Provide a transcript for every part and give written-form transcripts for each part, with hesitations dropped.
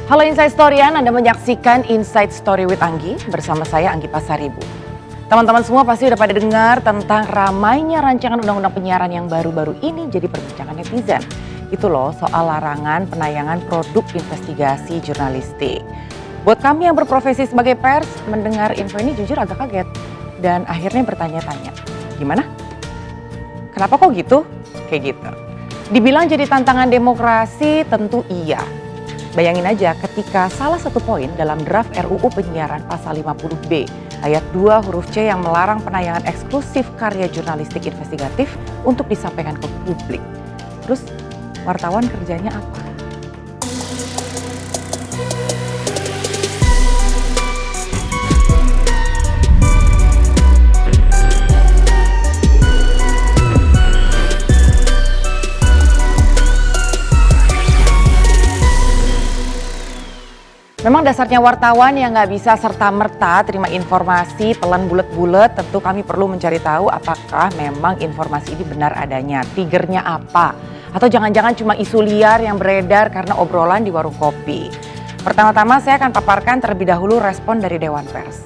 Halo Inside Storyan, Anda menyaksikan Inside Story with Anggi bersama saya Anggi Pasaribu. Teman-teman semua pasti udah pada dengar tentang ramainya rancangan undang-undang penyiaran yang baru-baru ini jadi perbincangan netizen. Itu loh soal larangan penayangan produk investigasi jurnalistik. Buat kami yang berprofesi sebagai pers, mendengar info ini jujur agak kaget. Dan akhirnya bertanya-tanya, gimana? Kenapa kok gitu? Kayak gitu. Dibilang jadi tantangan demokrasi, tentu iya. Bayangin aja ketika salah satu poin dalam draft RUU penyiaran pasal 50B ayat 2 huruf C yang melarang penayangan eksklusif karya jurnalistik investigatif untuk disampaikan ke publik. Terus wartawan kerjanya apa? Memang dasarnya wartawan yang nggak bisa serta-merta terima informasi telan bulet-bulet, tentu kami perlu mencari tahu apakah memang informasi ini benar adanya, triggernya apa. Atau jangan-jangan cuma isu liar yang beredar karena obrolan di warung kopi. Pertama-tama saya akan paparkan terlebih dahulu respon dari Dewan Pers.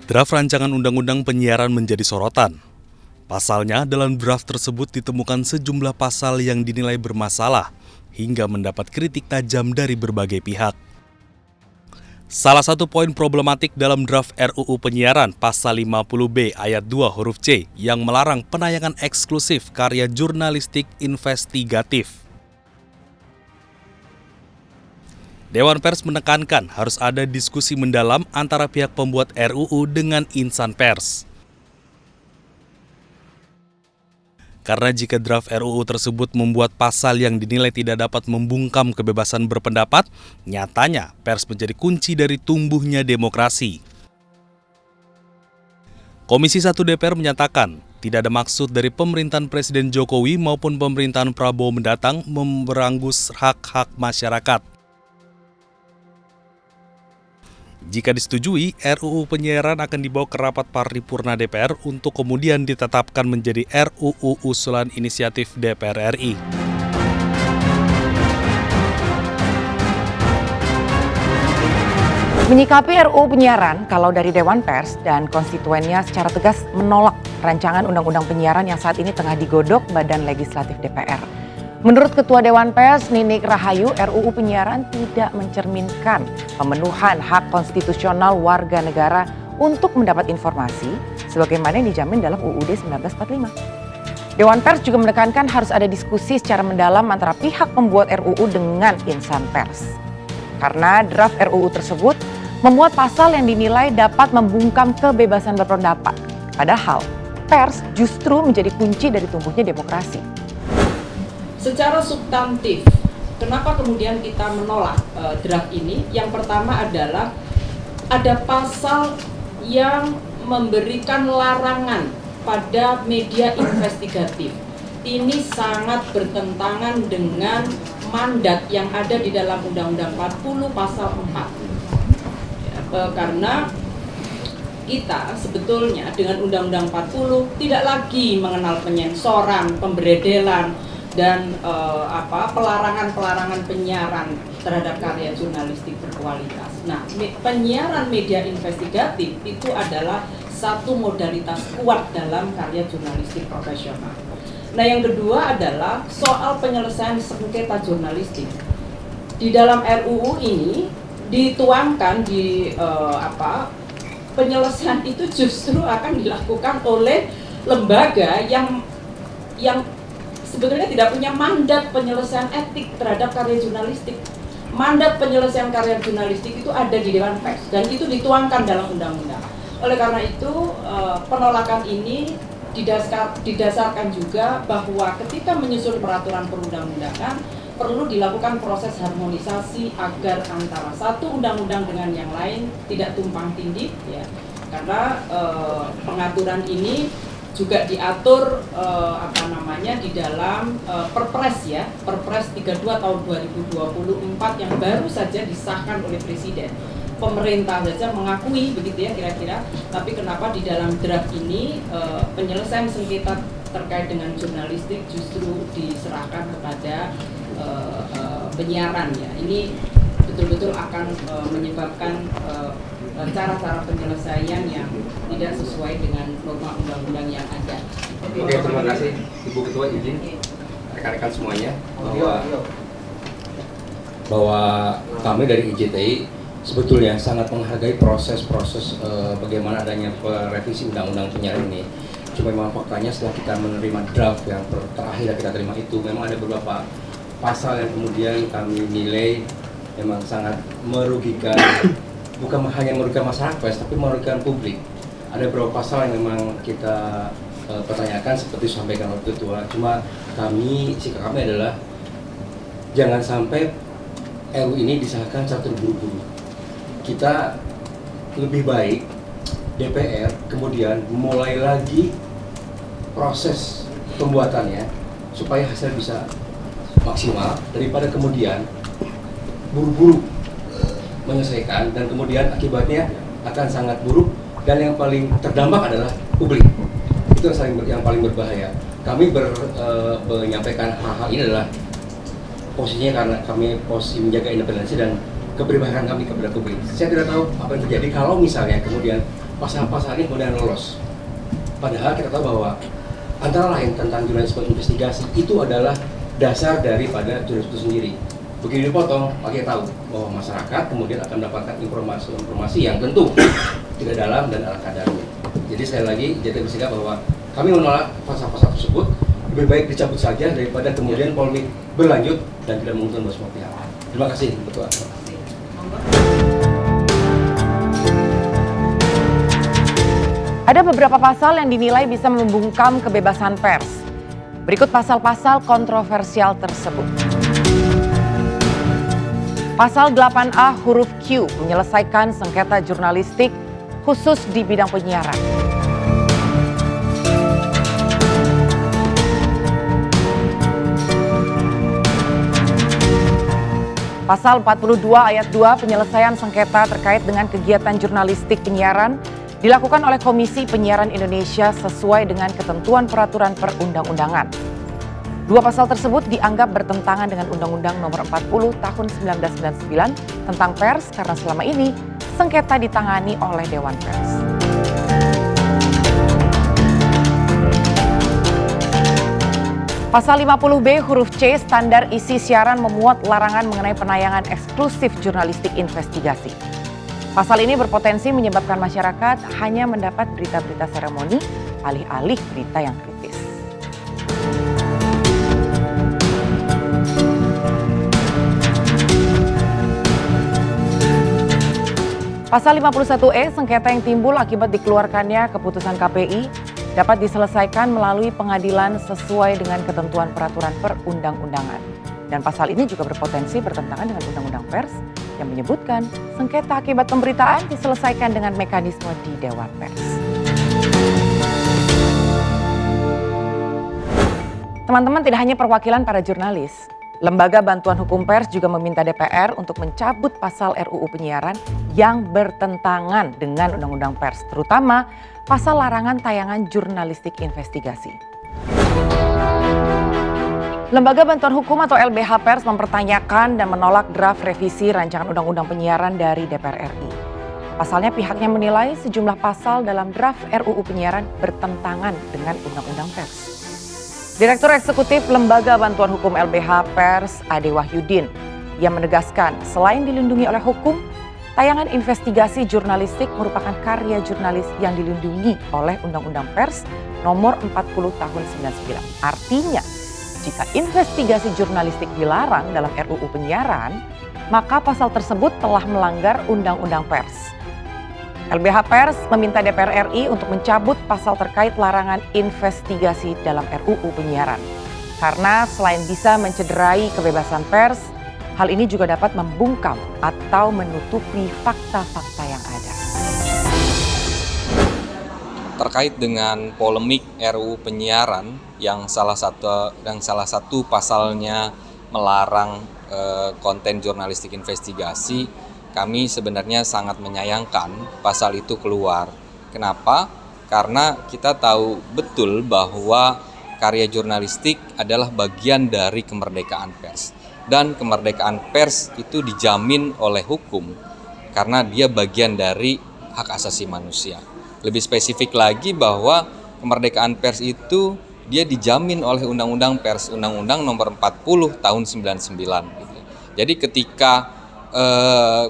Draft rancangan undang-undang penyiaran menjadi sorotan. Pasalnya, dalam draft tersebut ditemukan sejumlah pasal yang dinilai bermasalah hingga mendapat kritik tajam dari berbagai pihak. Salah satu poin problematik dalam draft RUU penyiaran pasal 50B ayat 2 huruf C yang melarang penayangan eksklusif karya jurnalistik investigatif. Dewan Pers menekankan harus ada diskusi mendalam antara pihak pembuat RUU dengan insan pers. Karena jika draft RUU tersebut membuat pasal yang dinilai tidak dapat membungkam kebebasan berpendapat, nyatanya pers menjadi kunci dari tumbuhnya demokrasi. Komisi 1 DPR menyatakan, tidak ada maksud dari pemerintahan Presiden Jokowi maupun pemerintahan Prabowo mendatang memberangus hak-hak masyarakat. Jika disetujui, RUU penyiaran akan dibawa ke rapat paripurna DPR untuk kemudian ditetapkan menjadi RUU usulan inisiatif DPR RI. Menyikapi RUU penyiaran, kalau dari Dewan Pers dan konstituennya secara tegas menolak rancangan undang-undang penyiaran yang saat ini tengah digodok Badan Legislatif DPR. Menurut Ketua Dewan Pers, Ninik Rahayu, RUU penyiaran tidak mencerminkan pemenuhan hak konstitusional warga negara untuk mendapat informasi sebagaimana yang dijamin dalam UUD 1945. Dewan Pers juga menekankan harus ada diskusi secara mendalam antara pihak pembuat RUU dengan insan pers. Karena draft RUU tersebut memuat pasal yang dinilai dapat membungkam kebebasan berpendapat. Padahal pers justru menjadi kunci dari tumbuhnya demokrasi. Secara substantif, kenapa kemudian kita menolak draft ini? Yang pertama adalah ada pasal yang memberikan larangan pada media investigatif. Ini sangat bertentangan dengan mandat yang ada di dalam Undang-Undang 40 pasal 4. Karena kita sebetulnya dengan Undang-Undang 40 tidak lagi mengenal penyensoran, pemberedelan, dan pelarangan penyiaran terhadap karya jurnalistik berkualitas. Nah, penyiaran media investigatif itu adalah satu modalitas kuat dalam karya jurnalistik profesional. Nah, yang kedua adalah soal penyelesaian sengketa jurnalistik. Di dalam RUU ini dituangkan di penyelesaian itu justru akan dilakukan oleh lembaga yang sebetulnya tidak punya mandat penyelesaian etik terhadap karya jurnalistik. Mandat penyelesaian karya jurnalistik itu ada di Dewan Pers dan itu dituangkan dalam undang-undang. Oleh karena itu penolakan ini didasarkan juga bahwa ketika menyusun peraturan perundang-undangan perlu dilakukan proses harmonisasi agar antara satu undang-undang dengan yang lain tidak tumpang tindih, ya. Karena pengaturan ini juga diatur di dalam Perpres ya, Perpres 32 tahun 2024 yang baru saja disahkan oleh Presiden. pemerintah saja mengakui begitu ya kira-kira, tapi kenapa di dalam draft ini penyelesaian sengketa terkait dengan jurnalistik justru diserahkan kepada penyiaran ya. Ini betul-betul akan menyebabkan cara-cara penyelesaian yang tidak sesuai dengan norma undang-undang yang ada. Oke, terima kasih Ibu Ketua, izin rekan-rekan semuanya bahwa kami dari IJTI sebetulnya sangat menghargai proses-proses bagaimana adanya revisi undang-undang penyiaran ini. Cuma memang faktanya setelah kita menerima draft yang terakhir yang kita terima itu, memang ada beberapa pasal yang kemudian kami nilai memang sangat merugikan, bukan hanya merugikan masyarakat tapi merugikan publik. Ada beberapa pasal yang memang kita pertanyakan seperti disampaikan oleh Ketua. Cuma sikap kami adalah jangan sampai RU ini disahkan secara terburu-buru. Kita lebih baik DPR kemudian mulai lagi proses pembuatannya supaya hasil bisa maksimal daripada kemudian buru-buru menyelesaikan dan kemudian akibatnya akan sangat buruk dan yang paling terdampak adalah publik. Itu yang paling berbahaya. Kami menyampaikan hal-hal ini adalah posisinya karena kami posisi menjaga independensi dan kepribadan kami kepada publik. Saya tidak tahu apa yang terjadi kalau misalnya kemudian pasal-pasal ini kemudian lolos. Padahal kita tahu bahwa antara lain tentang jurnalisme investigasi itu adalah dasar daripada jurnalisme itu sendiri. Begitu dipotong, kita tahu bahwa masyarakat kemudian akan mendapatkan informasi yang tentu tidak dalam dan ala kadarnya. Jadi sekali lagi, jadi bersikap bahwa kami menolak pasal-pasal tersebut, lebih baik dicabut saja daripada kemudian polemik berlanjut dan tidak menguntungkan semua pihak. Terima kasih, Ketua. Ada beberapa pasal yang dinilai bisa membungkam kebebasan pers. Berikut pasal-pasal kontroversial tersebut. Pasal 8A huruf Q menyelesaikan sengketa jurnalistik khusus di bidang penyiaran. Pasal 42 ayat 2 penyelesaian sengketa terkait dengan kegiatan jurnalistik penyiaran dilakukan oleh Komisi Penyiaran Indonesia sesuai dengan ketentuan peraturan perundang-undangan. Dua pasal tersebut dianggap bertentangan dengan Undang-Undang Nomor 40 Tahun 1999 tentang pers karena selama ini sengketa ditangani oleh Dewan Pers. Pasal 50B huruf C standar isi siaran memuat larangan mengenai penayangan eksklusif jurnalistik investigasi. Pasal ini berpotensi menyebabkan masyarakat hanya mendapat berita-berita seremoni alih-alih berita yang kritis. Pasal 51E sengketa yang timbul akibat dikeluarkannya keputusan KPI dapat diselesaikan melalui pengadilan sesuai dengan ketentuan peraturan perundang-undangan. Dan pasal ini juga berpotensi bertentangan dengan Undang-Undang Pers yang menyebutkan sengketa akibat pemberitaan diselesaikan dengan mekanisme di Dewan Pers. Teman-teman, tidak hanya perwakilan para jurnalis, Lembaga Bantuan Hukum Pers juga meminta DPR untuk mencabut pasal RUU Penyiaran yang bertentangan dengan Undang-Undang Pers, terutama pasal larangan tayangan jurnalistik investigasi. Lembaga Bantuan Hukum atau LBH Pers mempertanyakan dan menolak draft revisi rancangan Undang-Undang Penyiaran dari DPR RI. Pasalnya pihaknya menilai sejumlah pasal dalam draft RUU Penyiaran bertentangan dengan Undang-Undang Pers. Direktur Eksekutif Lembaga Bantuan Hukum LBH Pers, Ade Wahyudin, yang menegaskan selain dilindungi oleh hukum, tayangan investigasi jurnalistik merupakan karya jurnalis yang dilindungi oleh Undang-Undang Pers Nomor 40 Tahun 99. Artinya, jika investigasi jurnalistik dilarang dalam RUU Penyiaran, maka pasal tersebut telah melanggar Undang-Undang Pers. LBH Pers meminta DPR RI untuk mencabut pasal terkait larangan investigasi dalam RUU Penyiaran. Karena selain bisa mencederai kebebasan pers, hal ini juga dapat membungkam atau menutupi fakta-fakta yang ada. Terkait dengan polemik RUU Penyiaran yang salah satu pasalnya melarang konten jurnalistik investigasi, kami sebenarnya sangat menyayangkan pasal itu keluar. Kenapa? Karena kita tahu betul bahwa karya jurnalistik adalah bagian dari kemerdekaan pers. Dan kemerdekaan pers itu dijamin oleh hukum karena dia bagian dari hak asasi manusia. Lebih spesifik lagi bahwa kemerdekaan pers itu dia dijamin oleh Undang-Undang Pers, Undang-Undang Nomor 40 Tahun 99. Gitu. Jadi ketika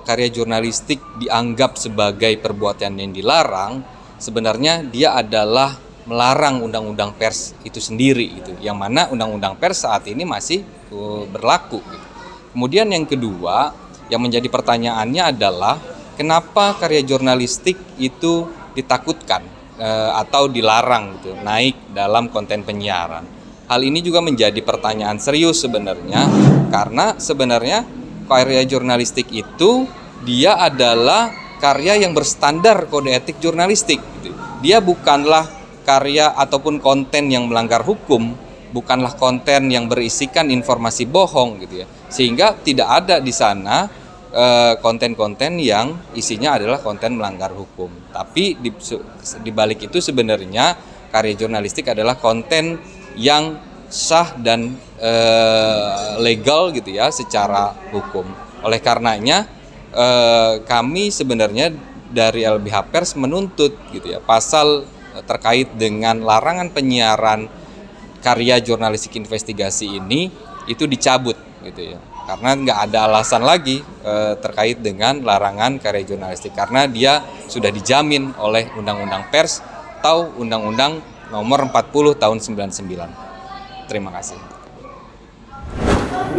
karya jurnalistik dianggap sebagai perbuatan yang dilarang, sebenarnya dia adalah melarang undang-undang pers itu sendiri gitu. Yang mana undang-undang pers saat ini masih berlaku gitu. Kemudian yang kedua yang menjadi pertanyaannya adalah kenapa karya jurnalistik itu ditakutkan atau dilarang gitu naik dalam konten penyiaran. Hal ini juga menjadi pertanyaan serius sebenarnya karena sebenarnya karya jurnalistik itu dia adalah karya yang berstandar kode etik jurnalistik gitu. Dia bukanlah karya ataupun konten yang melanggar hukum, bukanlah konten yang berisikan informasi bohong gitu ya. Sehingga tidak ada di sana konten-konten yang isinya adalah konten melanggar hukum. Tapi di balik itu sebenarnya karya jurnalistik adalah konten yang sah dan legal gitu ya secara hukum. Oleh karenanya kami sebenarnya dari LBH Pers menuntut gitu ya pasal terkait dengan larangan penyiaran karya jurnalistik investigasi ini itu dicabut gitu ya. Karena nggak ada alasan lagi terkait dengan larangan karya jurnalistik karena dia sudah dijamin oleh Undang-Undang Pers atau Undang-Undang Nomor 40 Tahun 99. Terima kasih.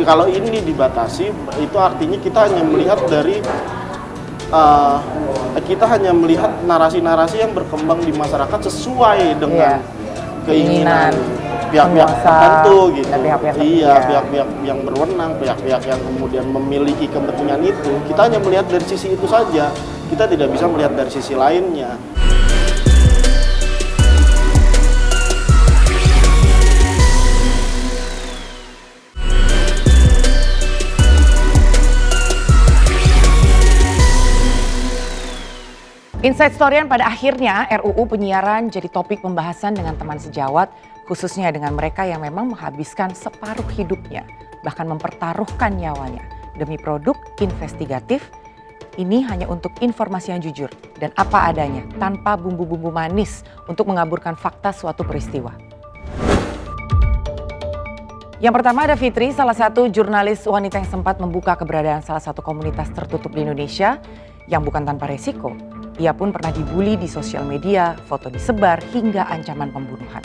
Kalau ini dibatasi, itu artinya kita hanya melihat dari narasi-narasi yang berkembang di masyarakat sesuai dengan keinginan pihak-pihak tertentu gitu. Pihak-pihak yang berwenang, pihak-pihak yang kemudian memiliki kepentingan itu. Kita hanya melihat dari sisi itu saja. Kita tidak bisa melihat dari sisi lainnya. Insight Storyan pada akhirnya RUU penyiaran jadi topik pembahasan dengan teman sejawat, khususnya dengan mereka yang memang menghabiskan separuh hidupnya, bahkan mempertaruhkan nyawanya demi produk investigatif. Ini hanya untuk informasi yang jujur dan apa adanya, tanpa bumbu-bumbu manis untuk mengaburkan fakta suatu peristiwa. Yang pertama ada Fitri, salah satu jurnalis wanita yang sempat membuka keberadaan salah satu komunitas tertutup di Indonesia yang bukan tanpa resiko. Ia pun pernah dibully di sosial media, foto disebar, hingga ancaman pembunuhan.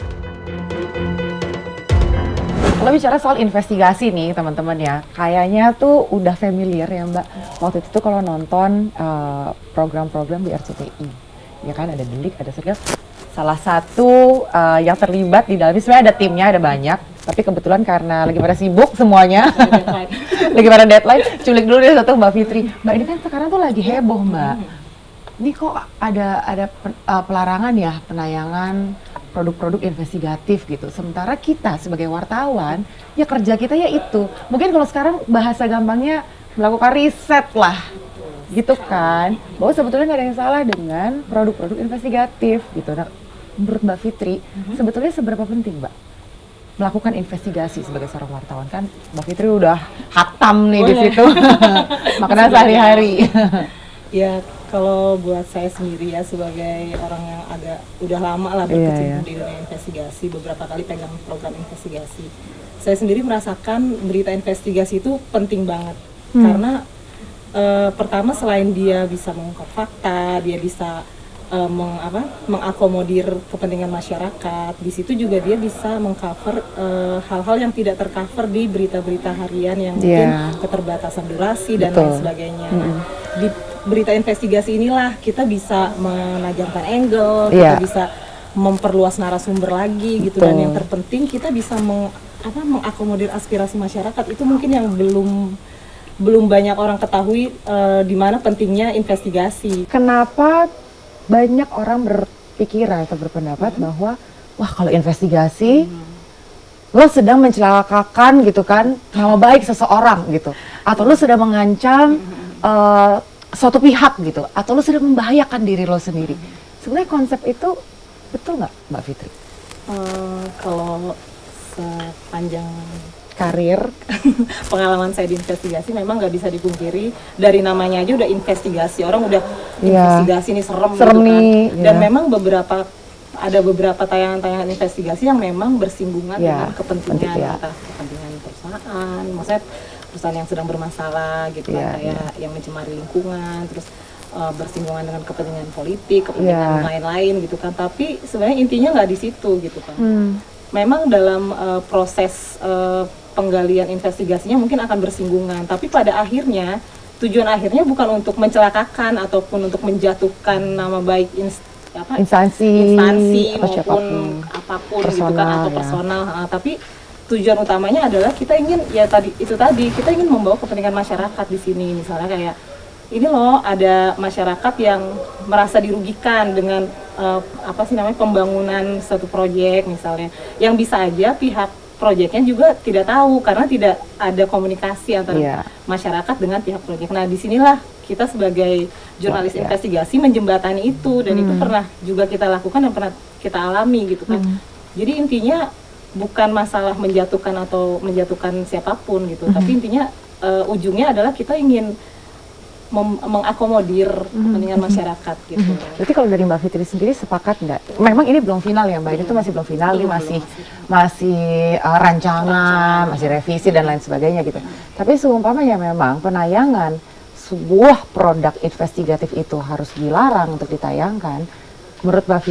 Kalau bicara soal investigasi nih teman-teman ya, kayaknya tuh udah familiar ya Mbak. Waktu itu tuh kalau nonton program-program di RCTI, ya kan ada Delik, ada Sergap. Salah satu yang terlibat di dalamnya, sebenarnya ada timnya, ada banyak. Tapi kebetulan karena lagi pada sibuk semuanya, lagi pada deadline, culik dulu deh satu Mbak Fitri. Mbak ini kan sekarang tuh lagi heboh Mbak. Ini kok ada pelarangan ya penayangan produk-produk investigatif gitu. Sementara kita sebagai wartawan, ya kerja kita ya itu. Mungkin kalau sekarang bahasa gampangnya melakukan riset lah, gitu kan. Bahwa sebetulnya nggak ada yang salah dengan produk-produk investigatif gitu. Nah, menurut Mbak Fitri, sebetulnya seberapa penting Mbak melakukan investigasi sebagai seorang wartawan? Kan Mbak Fitri udah hatam nih di situ, makanya sehari-hari. Ya kalau buat saya sendiri ya sebagai orang yang udah lama lah berkecimpung di dunia investigasi, beberapa kali pegang program investigasi, saya sendiri merasakan berita investigasi itu penting banget karena pertama selain dia bisa mengungkap fakta, dia bisa mengakomodir kepentingan masyarakat. Di situ juga dia bisa mengcover hal-hal yang tidak tercover di berita-berita harian yang mungkin keterbatasan durasi dan lain sebagainya. Di berita investigasi inilah kita bisa menajamkan angle, kita bisa memperluas narasumber lagi gitu. Dan yang terpenting kita bisa mengakomodir aspirasi masyarakat. Itu mungkin yang belum banyak orang ketahui di mana pentingnya investigasi. Kenapa banyak orang berpikiran atau berpendapat bahwa wah kalau investigasi lo sedang mencelakakan gitu kan nama baik seseorang gitu, atau lo sedang mengancam suatu pihak gitu, atau lo sedang membahayakan diri lo sendiri. Sebenarnya konsep itu betul nggak, Mbak Fitri? Kalau sepanjang karir pengalaman saya di investigasi memang nggak bisa dipungkiri, dari namanya aja udah investigasi, orang udah investigasi nih serem gitu kan. Dan memang ada beberapa tayangan-tayangan investigasi yang memang bersinggungan dengan kepentingan, entah kepentingan perusahaan, maksudnya perusahaan yang sedang bermasalah gitu kan, kayak yang mencemari lingkungan, terus bersinggungan dengan kepentingan politik, kepentingan lain-lain gitu kan. Tapi sebenarnya intinya nggak di situ gitu kan. Memang dalam proses penggalian investigasinya mungkin akan bersinggungan, tapi pada akhirnya tujuan akhirnya bukan untuk mencelakakan ataupun untuk menjatuhkan nama baik instansi maupun apapun personal, gitu kan, atau personal, tapi tujuan utamanya adalah kita ingin kita ingin membawa kepentingan masyarakat di sini. Misalnya kayak ini loh, ada masyarakat yang merasa dirugikan dengan pembangunan satu proyek misalnya, yang bisa aja pihak proyeknya juga tidak tahu karena tidak ada komunikasi antara masyarakat dengan pihak proyek. Nah, disinilah kita sebagai jurnalis investigasi menjembatani itu, dan itu pernah juga kita lakukan dan pernah kita alami gitu kan. Jadi intinya bukan masalah menjatuhkan siapapun gitu, tapi intinya ujungnya adalah kita ingin mengakomodir kepentingan masyarakat gitu. Berarti kalau dari Mbak Fitri sendiri sepakat nggak? Memang ini belum final ya Mbak, ini tuh masih belum final, ini masih rancangan, masih revisi dan lain sebagainya gitu. Tapi seumpamanya memang penayangan sebuah produk investigatif itu harus dilarang untuk ditayangkan, menurut Mbak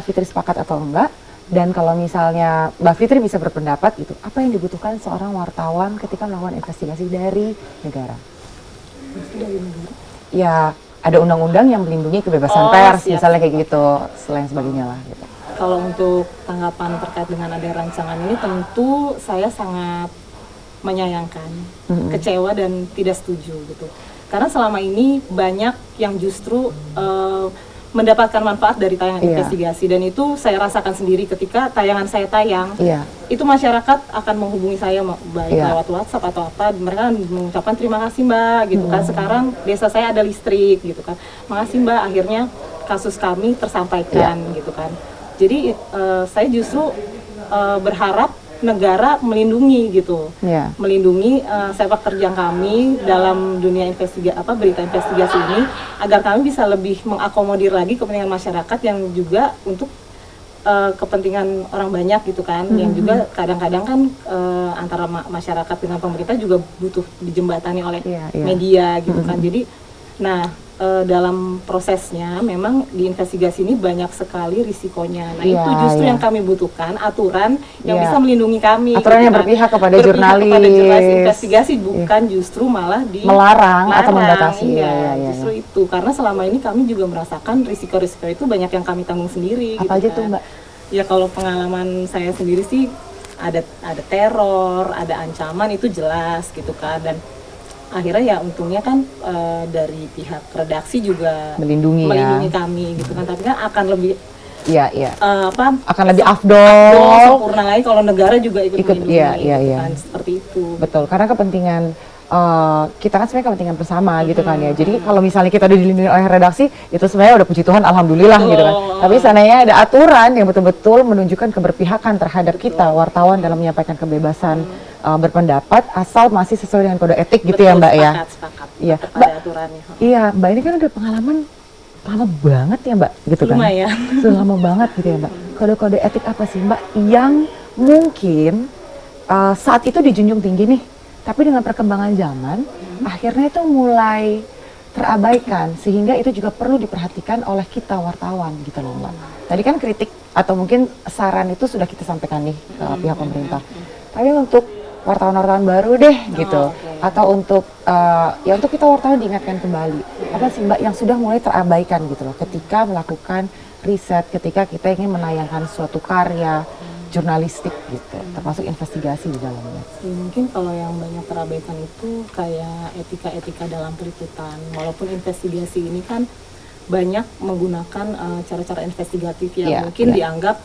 Fitri sepakat atau enggak? Dan kalau misalnya Mbak Fitri bisa berpendapat gitu, apa yang dibutuhkan seorang wartawan ketika melakukan investigasi dari negara? Ya, ada undang-undang yang melindungi kebebasan pers, misalnya kayak gitu, selain sebagainya lah gitu. Kalau untuk tanggapan terkait dengan ada rancangan ini, tentu saya sangat menyayangkan, kecewa dan tidak setuju gitu. Karena selama ini banyak yang justru mendapatkan manfaat dari tayangan investigasi, dan itu saya rasakan sendiri ketika tayangan saya tayang. Itu masyarakat akan menghubungi saya baik lewat WhatsApp atau apa, mereka mengucapkan terima kasih Mbak gitu kan, sekarang desa saya ada listrik gitu kan, makasih Mbak, akhirnya kasus kami tersampaikan gitu kan. Jadi saya justru berharap negara melindungi gitu, melindungi sepak terjang kami dalam dunia berita investigasi ini, agar kami bisa lebih mengakomodir lagi kepentingan masyarakat yang juga untuk kepentingan orang banyak gitu kan, yang juga kadang-kadang kan antara masyarakat dengan pemerintah juga butuh dijembatani oleh media gitu kan. Jadi dalam prosesnya memang di investigasi ini banyak sekali risikonya. Nah itu justru yang kami butuhkan, aturan yang bisa melindungi kami. Aturan yang berpihak kepada jurnalis investigasi, bukan justru malah melarang atau membatasi. Justru itu, karena selama ini kami juga merasakan risiko-risiko itu banyak yang kami tanggung sendiri. Apa gitu aja tuh Mbak? Ya kalau pengalaman saya sendiri sih ada teror, ada ancaman, itu jelas gitu kan, dan akhirnya ya untungnya kan dari pihak redaksi juga melindungi kami gitu kan, tapi kan akan lebih akan lebih afdol, sempurna lagi kalau negara juga ikut melindungi kan, seperti itu. Betul, karena kepentingan kita kan sebenarnya kepentingan bersama gitu kan ya. Jadi kalau misalnya kita udah dilindungi oleh redaksi, itu sebenarnya udah puji Tuhan, alhamdulillah gitu kan. Tapi seandainya ada aturan yang betul-betul menunjukkan keberpihakan terhadap kita wartawan dalam menyampaikan kebebasan berpendapat, asal masih sesuai dengan kode etik gitu. Ya Mbak ya. Sepakat. Iya, Mbak. Iya, Mbak ini kan udah pengalaman lama banget ya Mbak gitu kan. Lumayan. Sudah lama banget gitu ya Mbak. Kode-kode etik apa sih Mbak yang mungkin saat itu dijunjung tinggi nih, tapi dengan perkembangan zaman akhirnya itu mulai terabaikan, sehingga itu juga perlu diperhatikan oleh kita wartawan gitu loh Mbak. Tadi kan kritik atau mungkin saran itu sudah kita sampaikan nih ke pihak pemerintah. Tapi untuk wartawan-wartawan baru deh gitu, atau untuk untuk kita wartawan diingatkan kembali, apa sih Mbak yang sudah mulai terabaikan gitu loh ketika melakukan riset, ketika kita ingin menayangkan suatu karya jurnalistik gitu, termasuk investigasi di dalamnya. Mungkin kalau yang banyak terabaikan itu kayak etika-etika dalam peliputan. Walaupun investigasi ini kan banyak menggunakan cara-cara investigatif yang mungkin dianggap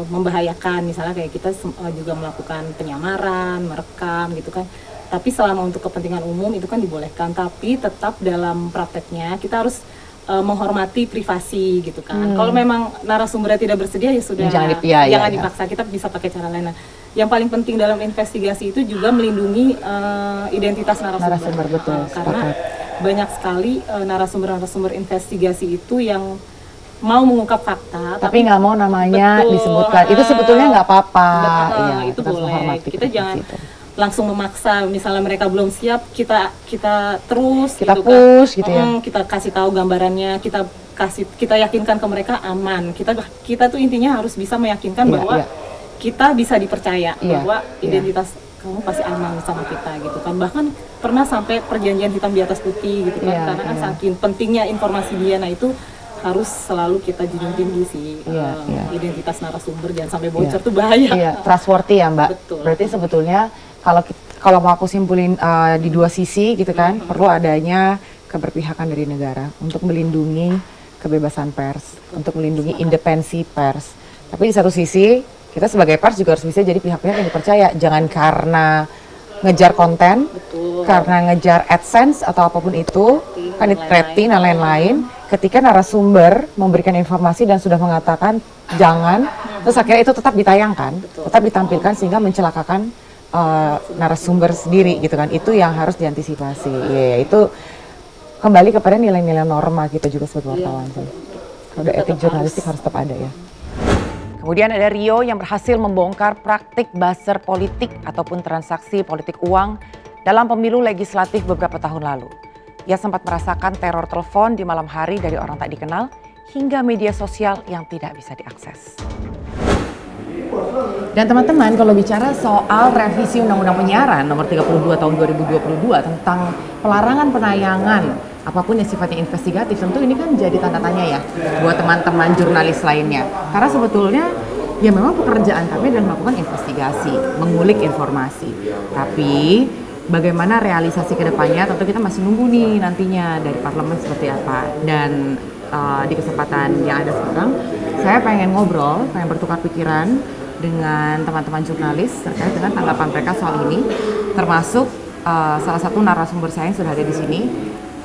membahayakan. Misalnya kayak kita juga melakukan penyamaran, merekam gitu kan. Tapi selama untuk kepentingan umum itu kan dibolehkan, tapi tetap dalam prakteknya kita harus menghormati privasi gitu kan. Kalau memang narasumbernya tidak bersedia ya sudah, jangan dipaksa. Kita bisa pakai cara lain. Nah, yang paling penting dalam investigasi itu juga melindungi identitas narasumber. Betul. Karena banyak sekali narasumber investigasi itu yang mau mengungkap fakta tapi nggak mau namanya disebutkan. Itu sebetulnya nggak apa-apa. Ya, itu boleh. Kita jangan langsung memaksa, misalnya mereka belum siap, kita terus kita gitu push kan. gitu ya. Kita kasih tahu gambarannya, kita yakinkan ke mereka aman. Kita tuh intinya harus bisa meyakinkan bahwa kita bisa dipercaya, bahwa identitas kamu pasti aman sama kita gitu kan. Bahkan pernah sampai perjanjian hitam di atas putih gitu kan, karena kan saking pentingnya informasi dia. Nah itu harus selalu kita junjung tinggi sih, identitas narasumber, jangan sampai bocor tuh bahaya. Trustworthy ya Mbak. Betul. Berarti sebetulnya kalau mau aku simpulin di dua sisi gitu kan, perlu adanya keberpihakan dari negara untuk melindungi kebebasan pers, untuk melindungi independensi pers. Tapi di satu sisi kita sebagai pers juga harus bisa jadi pihak-pihak yang dipercaya. Jangan karena ngejar konten, karena ngejar AdSense atau apapun itu, kan rating dan lain-lain. Ketika narasumber memberikan informasi dan sudah mengatakan jangan, terus akhirnya itu tetap ditayangkan, tetap ditampilkan sehingga mencelakakan narasumber sendiri gitu kan. Itu yang harus diantisipasi. Itu kembali kepada nilai-nilai norma kita juga sebagai wartawan sih. Kode etik jurnalistik harus tetap ada ya. Kemudian ada Rio yang berhasil membongkar praktik buzzer politik ataupun transaksi politik uang dalam pemilu legislatif beberapa tahun lalu. Ia sempat merasakan teror telepon di malam hari dari orang tak dikenal hingga media sosial yang tidak bisa diakses. Dan teman-teman, kalau bicara soal revisi Undang-Undang Penyiaran nomor 32 tahun 2022 tentang pelarangan penayangan apapun yang sifatnya investigatif, tentu ini kan jadi tanda tanya ya buat teman-teman jurnalis lainnya. Karena sebetulnya ya memang pekerjaan kami adalah melakukan investigasi, mengulik informasi. Tapi bagaimana realisasi ke depannya tentu kita masih nunggu nih nantinya dari parlemen seperti apa. Dan di kesempatan yang ada sekarang, saya pengen ngobrol, pengen bertukar pikiran dengan teman-teman jurnalis terkait dengan tanggapan mereka soal ini, termasuk salah satu narasumber saya yang sudah ada di sini,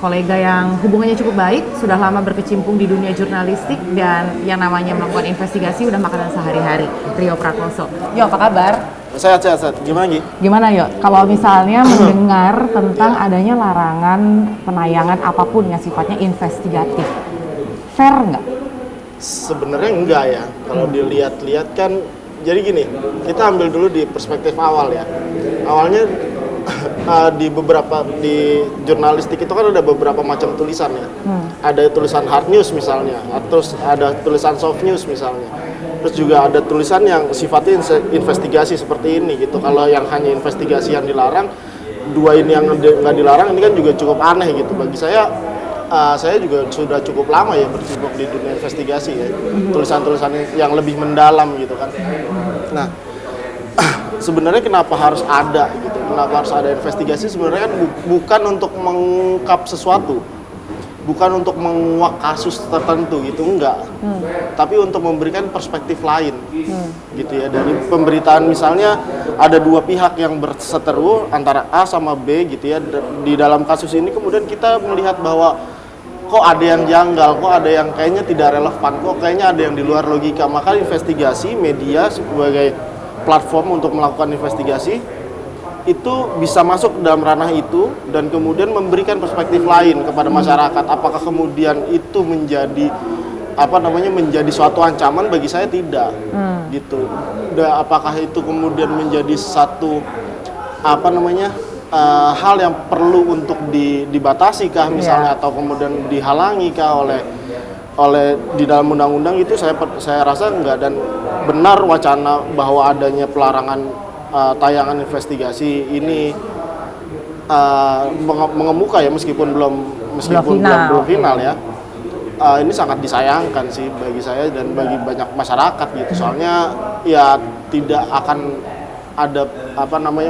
kolega yang hubungannya cukup baik, sudah lama berkecimpung di dunia jurnalistik dan yang namanya melakukan investigasi udah makanan sehari-hari, Rio Prakoso. Yo, apa kabar? Sehat. Gimana Gi? Gimana Yo? Kalau misalnya mendengar tentang adanya larangan penayangan apapun yang sifatnya investigatif, fair nggak? Sebenarnya enggak ya. Kalau dilihat-lihat kan, jadi gini, kita ambil dulu di perspektif awal ya. Awalnya di jurnalistik itu kan ada beberapa macam tulisan ya. Ada tulisan hard news misalnya, terus ada tulisan soft news misalnya. Terus juga ada tulisan yang sifatnya investigasi seperti ini gitu. Kalau yang hanya investigasi yang dilarang, dua ini yang nggak dilarang, ini kan juga cukup aneh gitu. Bagi saya juga sudah cukup lama ya berkecimpung di dunia investigasi ya. Tulisan-tulisan yang lebih mendalam gitu kan. Nah, sebenarnya kenapa harus ada gitu? Kenapa harus ada investigasi? Sebenarnya kan bukan untuk mengungkap sesuatu, bukan untuk menguak kasus tertentu gitu, enggak. Tapi untuk memberikan perspektif lain, gitu ya. Dari pemberitaan misalnya ada dua pihak yang berseteru antara A sama B gitu ya. Di dalam kasus ini kemudian kita melihat bahwa kok ada yang janggal, kok ada yang kayaknya tidak relevan, kok kayaknya ada yang di luar logika. Maka investigasi media sebagai platform untuk melakukan investigasi itu bisa masuk dalam ranah itu dan kemudian memberikan perspektif lain kepada masyarakat. Apakah kemudian itu menjadi menjadi suatu ancaman? Bagi saya tidak, gitu. Apakah itu kemudian menjadi satu hal yang perlu untuk dibatasi kah misalnya, atau kemudian dihalangi kah oleh di dalam undang-undang? Itu saya rasa enggak, dan benar wacana bahwa adanya pelarangan tayangan investigasi ini mengemuka ya, meskipun belum final ya. Ini sangat disayangkan sih bagi saya dan bagi banyak masyarakat gitu. Soalnya ya tidak akan ada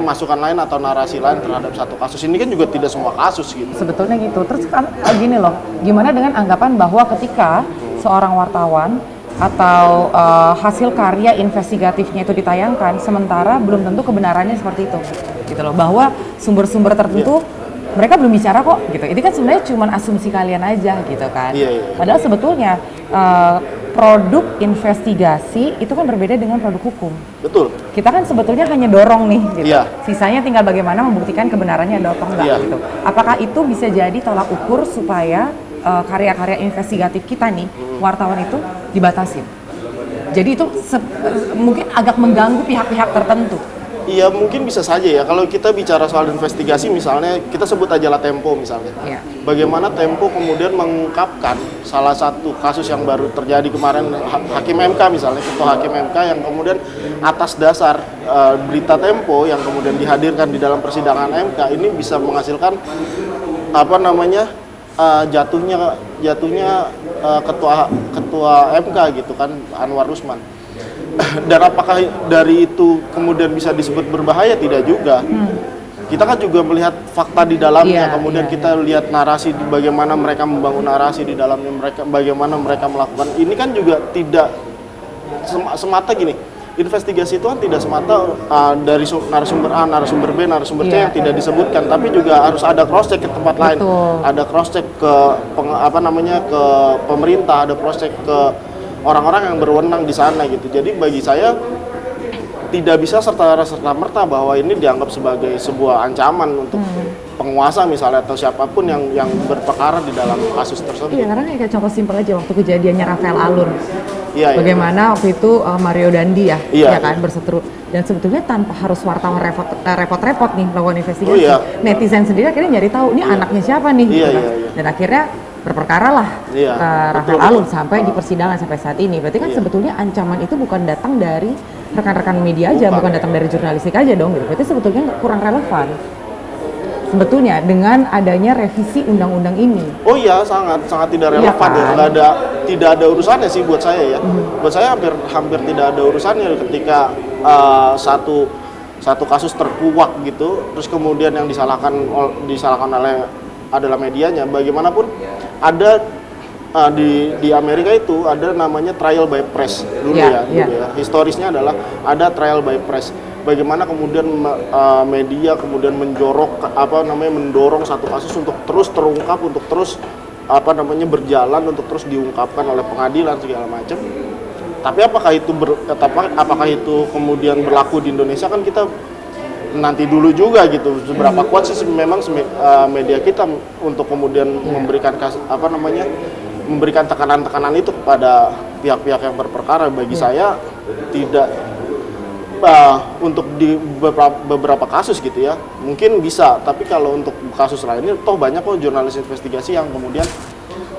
masukan lain atau narasi lain terhadap satu kasus. Ini kan juga tidak semua kasus gitu. Sebetulnya gitu. Terus kan gini loh, gimana dengan anggapan bahwa ketika seorang wartawan atau hasil karya investigatifnya itu ditayangkan, sementara belum tentu kebenarannya seperti itu, gitu loh. Bahwa sumber-sumber tertentu mereka belum bicara kok, gitu. Ini kan sebenarnya cuma asumsi kalian aja, gitu kan. Padahal sebetulnya produk investigasi itu kan berbeda dengan produk hukum. Betul. Kita kan sebetulnya hanya dorong nih, gitu. Sisanya tinggal bagaimana membuktikan kebenarannya ada atau enggak, gitu. Apakah itu bisa jadi tolak ukur supaya karya-karya investigatif kita nih, wartawan itu dibatasin? Jadi itu mungkin agak mengganggu pihak-pihak tertentu. Iya, mungkin bisa saja ya. Kalau kita bicara soal investigasi, misalnya kita sebut aja lah Tempo misalnya. Bagaimana Tempo kemudian mengungkapkan salah satu kasus yang baru terjadi kemarin, Hakim MK misalnya, Ketua Hakim MK yang kemudian atas dasar berita Tempo yang kemudian dihadirkan di dalam persidangan MK ini bisa menghasilkan jatuhnya ketua MK gitu kan, Anwar Usman. Dan apakah dari itu kemudian bisa disebut berbahaya? Tidak juga. Kita kan juga melihat fakta di dalamnya, kemudian kita lihat narasi, bagaimana mereka membangun narasi di dalamnya, bagaimana mereka melakukan. Ini kan juga tidak semata gini. Investigasi itu kan tidak semata dari narasumber A, narasumber B, narasumber C yang tidak disebutkan, tapi juga harus ada cross check ke tempat lain. Ada cross check ke ke pemerintah, ada cross check ke orang-orang yang berwenang di sana gitu. Jadi bagi saya tidak bisa serta-merta bahwa ini dianggap sebagai sebuah ancaman untuk penguasa misalnya atau siapapun yang berperkara di dalam kasus tersebut. Iya, karena kayak contoh simpel aja waktu kejadiannya Rafael Alun. Bagaimana waktu itu Mario Dandi ya kan berseteru, dan sebetulnya tanpa harus wartawan repot-repot nih melakukan investigasi. Netizen sendiri akhirnya nyari tahu ini anaknya siapa nih, dan akhirnya berperkara lah Rafael Alun sampai di persidangan sampai saat ini. Berarti kan sebetulnya ancaman itu bukan datang dari rekan-rekan media aja, bukan datang dari jurnalistik aja dong. Berarti sebetulnya kurang relevan sebetulnya dengan adanya revisi undang-undang ini. Oh iya, sangat tidak relevan ya. Tidak ada urusannya sih buat saya ya. Buat saya hampir tidak ada urusannya ketika satu kasus terkuak gitu, terus kemudian yang disalahkan oleh adalah medianya. Bagaimanapun ada di Amerika itu ada namanya trial by press dulu ya. Historisnya adalah ada trial by press. Bagaimana kemudian media kemudian mendorong satu kasus untuk terus terungkap, untuk terus berjalan, untuk terus diungkapkan oleh pengadilan segala macam. Tapi apakah itu kemudian berlaku di Indonesia, kan kita nanti dulu juga gitu. Seberapa kuat sih memang media kita untuk kemudian memberikan memberikan tekanan-tekanan itu kepada pihak-pihak yang berperkara. Bagi saya tidak. Untuk di beberapa kasus gitu ya mungkin bisa, tapi kalau untuk kasus lainnya toh banyak kok jurnalis investigasi yang kemudian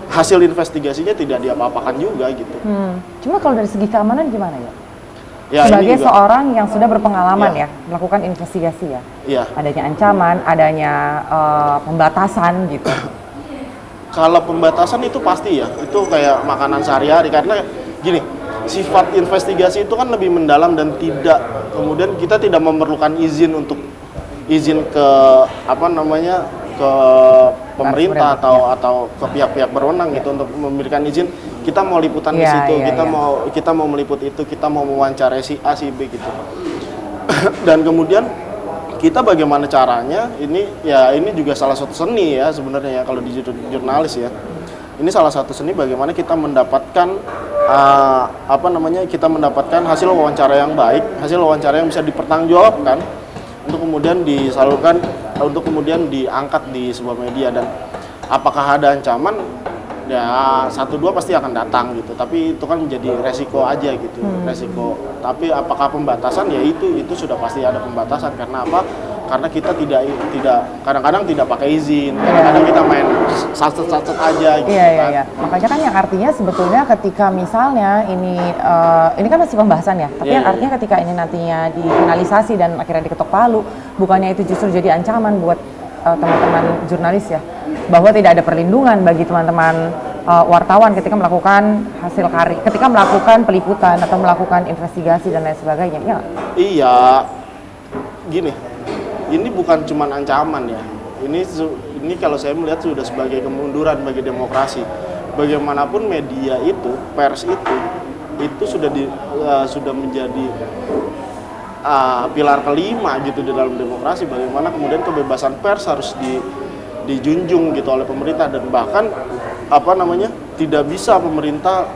hasil investigasinya tidak diapa-apakan juga gitu. Cuma kalau dari segi keamanan gimana ya? Sebagai seorang yang sudah berpengalaman melakukan investigasi adanya ancaman, adanya pembatasan gitu. Kalau pembatasan itu pasti ya, itu kayak makanan sehari-hari, karena gini, sifat investigasi itu kan lebih mendalam dan kemudian kita tidak memerlukan izin ke ke pemerintah atau ke pihak-pihak berwenang gitu untuk memberikan izin. Kita mau liputan di situ, kita mau meliput itu, kita mau mewawancarai si A si B gitu. Dan kemudian kita bagaimana caranya, ini juga salah satu seni ya sebenarnya ya kalau di jurnalis ya. Ini salah satu seni bagaimana kita mendapatkan kita mendapatkan hasil wawancara yang baik, hasil wawancara yang bisa dipertanggungjawabkan untuk kemudian disalurkan, untuk kemudian diangkat di sebuah media. Dan apakah ada ancaman? Ya 1-2 pasti akan datang gitu, tapi itu kan menjadi resiko aja gitu, resiko. Tapi apakah pembatasan? Ya itu sudah pasti ada pembatasan. Karena apa? Karena kita tidak kadang-kadang tidak pakai izin, kadang-kadang kita main satset aja gitu kan. Makanya kan yang artinya sebetulnya ketika misalnya ini kan masih pembahasan ya, tapi yang artinya ketika ini nantinya difinalisasi dan akhirnya diketok palu, bukannya itu justru jadi ancaman buat teman-teman jurnalis ya, bahwa tidak ada perlindungan bagi teman-teman wartawan ketika melakukan ketika melakukan peliputan atau melakukan investigasi dan lain sebagainya. Iya, gini, ini bukan cuma ancaman ya. Ini kalau saya melihat sudah sebagai kemunduran bagi demokrasi. Bagaimanapun media itu, pers itu itu sudah menjadi pilar kelima gitu di dalam demokrasi, bagaimana kemudian kebebasan pers harus dijunjung gitu oleh pemerintah, dan bahkan tidak bisa pemerintah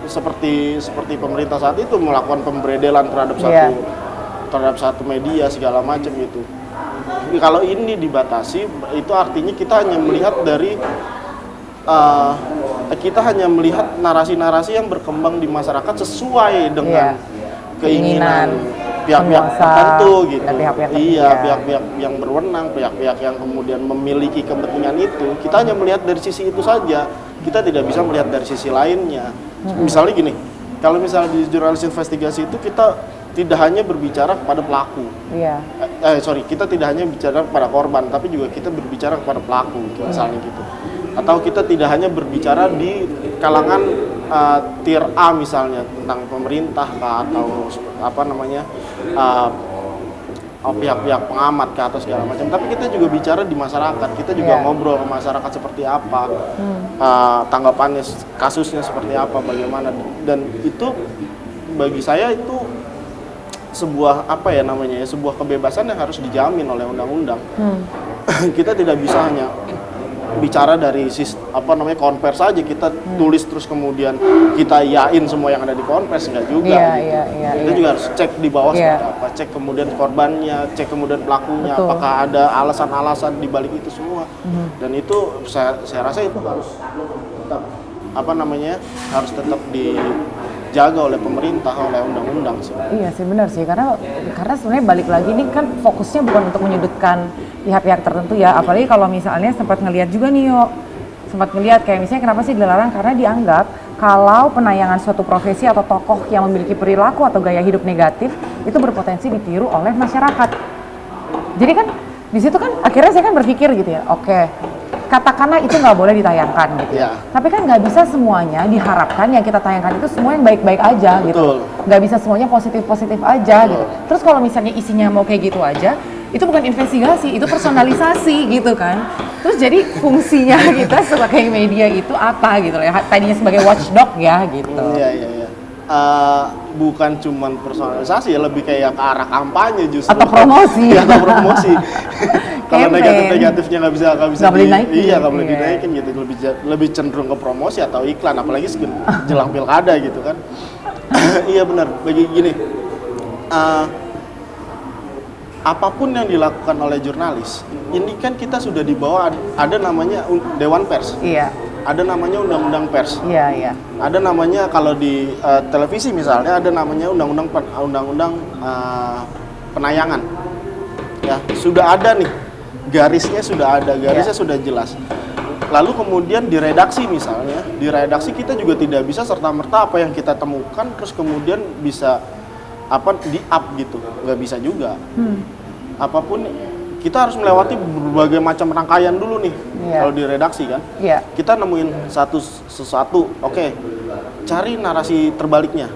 seperti pemerintah saat itu melakukan pemberedelan terhadap satu media segala macam gitu. Kalau ini dibatasi, itu artinya kita hanya melihat narasi-narasi yang berkembang di masyarakat sesuai dengan keinginan pihak-pihak tertentu gitu. Pihak-pihak yang berwenang, pihak-pihak yang kemudian memiliki kepentingan itu. Kita hanya melihat dari sisi itu saja. Kita tidak bisa melihat dari sisi lainnya. Misalnya gini, kalau misalnya di jurnalis investigasi itu kita tidak hanya berbicara kepada pelaku. Kita tidak hanya bicara kepada korban, tapi juga kita berbicara kepada pelaku, misalnya gitu. Atau kita tidak hanya berbicara di kalangan tier A misalnya tentang pemerintah atau pihak-pihak pengamat atau segala macam, tapi kita juga bicara di masyarakat, kita juga ngobrol ke masyarakat seperti apa, tanggapannya, kasusnya seperti apa, bagaimana, dan itu bagi saya itu sebuah sebuah kebebasan yang harus dijamin oleh undang-undang. Kita tidak bisa hanya bicara dari konvers saja, kita tulis terus kemudian kita yain semua yang ada di konvers, enggak juga. Kita juga harus cek di bawah seperti apa, cek kemudian korbannya, cek kemudian pelakunya, apakah ada alasan-alasan di balik itu semua. Dan itu saya rasa itu harus tetap harus tetap dijaga oleh pemerintah, oleh undang-undang sih. Iya sih, benar sih, karena sebenarnya balik lagi ini kan fokusnya bukan untuk menyudutkan pihak-pihak tertentu ya, apalagi kalau misalnya sempat ngelihat juga nih kayak misalnya kenapa sih dilarang, karena dianggap kalau penayangan suatu profesi atau tokoh yang memiliki perilaku atau gaya hidup negatif itu berpotensi ditiru oleh masyarakat. Jadi kan di situ kan akhirnya saya kan berpikir gitu ya, oke, katakanlah itu nggak boleh ditayangkan gitu ya. Tapi kan nggak bisa semuanya diharapkan yang kita tayangkan itu semua yang baik-baik aja gitu. Nggak bisa semuanya positif-positif aja gitu. Terus kalau misalnya isinya mau kayak gitu aja, itu bukan investigasi, itu personalisasi gitu kan. Terus jadi fungsinya kita sebagai media itu apa gitu ya, tadinya sebagai watchdog ya gitu. Iya. Bukan cuman personalisasi ya, lebih kayak ke arah kampanye justru. Atau promosi. Atau promosi. Kalau negatifnya nggak bisa dinaikin gitu, lebih cenderung ke promosi atau iklan, apalagi jelang pilkada gitu kan. Iya benar, bagi gini. Apapun yang dilakukan oleh jurnalis, ini kan kita sudah dibawa, ada namanya Dewan Pers. Iya. Ada namanya Undang-Undang Pers. Iya. Ada namanya kalau di televisi misalnya ada namanya Undang-Undang Penayangan. Ya, sudah ada nih. Garisnya sudah ada, sudah jelas. Lalu kemudian di redaksi misalnya, di redaksi kita juga tidak bisa serta-merta apa yang kita temukan terus kemudian bisa di-up gitu, nggak bisa juga. Apapun kita harus melewati berbagai macam rangkaian dulu nih. Kalau di redaksi kan, kita nemuin sesuatu, oke, cari narasi terbaliknya,